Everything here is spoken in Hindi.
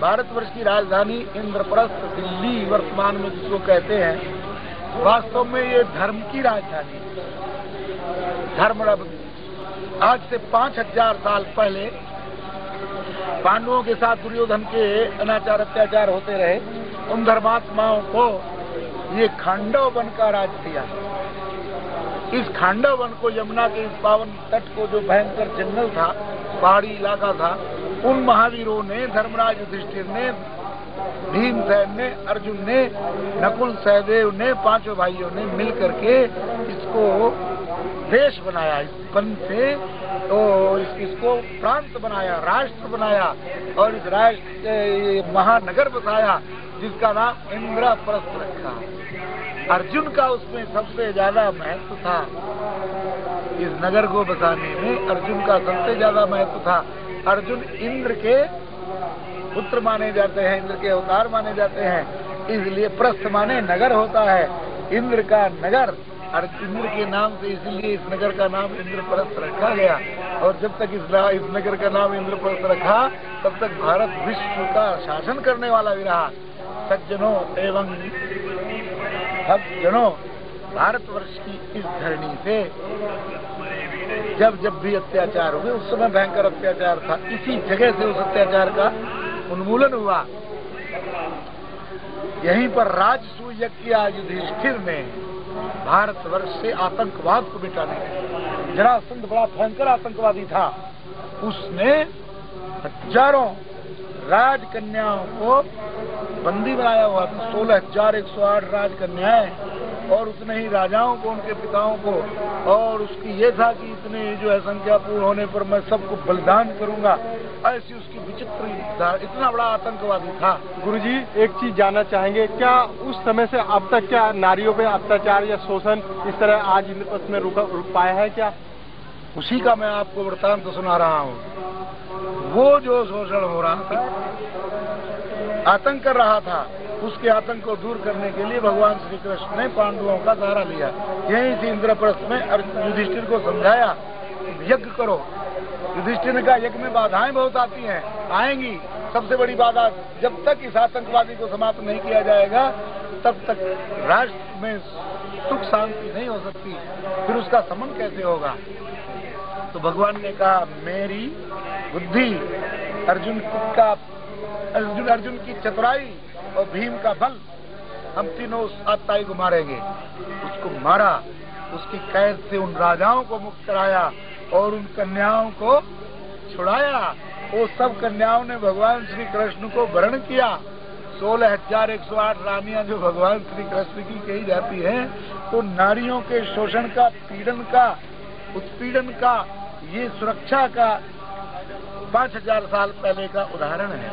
भारतवर्ष की राजधानी इंद्रप्रस्थ दिल्ली वर्तमान में जिसको कहते हैं, वास्तव में ये धर्म की राजधानी है। धर्म आज से 5000 साल पहले पांडवों के साथ दुर्योधन के अनाचार अत्याचार होते रहे। उन धर्मात्माओं को ये खांडव वन का राज दिया। इस खांडव वन को, यमुना के इस पावन तट को, जो भयंकर जंगल था, पहाड़ी इलाका था, उन महावीरों ने, धर्मराज युधिष्ठिर ने, भीमसेन ने, अर्जुन ने, नकुल सहदेव ने, पांचों भाइयों ने मिलकर के इसको देश बनाया। इस वन से तो इसको प्रांत बनाया, राष्ट्र बनाया और इस राष्ट्र महानगर बसाया जिसका नाम इंद्रप्रस्थ रखा। अर्जुन का उसमें सबसे ज्यादा महत्व था। इस नगर को बसाने में अर्जुन का सबसे ज्यादा महत्व था। अर्जुन इंद्र के पुत्र माने जाते हैं, इंद्र के अवतार माने जाते हैं, इसलिए प्रस्थ माने नगर होता है। इंद्र का नगर, और इंद्र के नाम से इसलिए इस नगर का नाम इंद्रप्रस्थ रखा गया। और जब तक इस नगर का नाम इंद्रप्रस्थ रखा, तब तक भारत विश्व का शासन करने वाला भी रहा। सज्जनों एवं भक्तजनों, भारतवर्ष की इस धरणी से जब भी अत्याचार हुए, उस समय भयंकर अत्याचार था, इसी जगह से उस अत्याचार का उन्मूलन हुआ। यहीं पर राजसूय यज्ञ किया युधिष्ठिर ने भारतवर्ष से आतंकवाद को मिटाने के। जरासंध बड़ा भयंकर आतंकवादी था। उसने हजारों राजकन्याओं को बंदी बनाया हुआ था, 16,108 राजकन्याएं, और उतने ही राजाओं को, उनके पिताओं को। और उसकी ये था कि इतने जो है संख्या पूर्ण होने पर मैं सबको बलिदान करूंगा, ऐसी उसकी विचित्र था। इतना बड़ा आतंकवादी था। गुरुजी, एक चीज जानना चाहेंगे, क्या उस समय से अब तक क्या नारियों पे अत्याचार या शोषण इस तरह आज इंद्रप्रस्थ में रुक पाया है क्या? उसी का मैं आपको वृत्तांत सुना रहा हूँ। वो जो शोषण हो रहा था, आतंक कर रहा था, उसके आतंक को दूर करने के लिए भगवान श्री कृष्ण ने पांडवों का सहारा लिया। यहीं से इंद्रप्रस्थ में युधिष्ठिर को समझाया, यज्ञ करो। युधिष्ठिर ने कहा, यज्ञ में बाधाएं बहुत आती हैं, आएंगी। सबसे बड़ी बाधा, जब तक इस आतंकवादी को समाप्त नहीं किया जाएगा, तब तक राष्ट्र में सुख शांति नहीं हो सकती, फिर उसका समन कैसे होगा। तो भगवान ने कहा, मेरी बुद्धि, अर्जुन की चतुराई और भीम का बल, हम तीनों उस आतताई को मारेंगे। उसको मारा, उसकी कैद से उन राजाओं को मुक्त कराया और उन कन्याओं को छुड़ाया। वो सब कन्याओं ने भगवान श्री कृष्ण को वरण किया। 16,108 रानियां जो भगवान श्री कृष्ण की कही जाती हैं, तो नारियों के शोषण का, पीड़न का, उत्पीड़न का, ये सुरक्षा का 5000 साल पहले का उदाहरण है।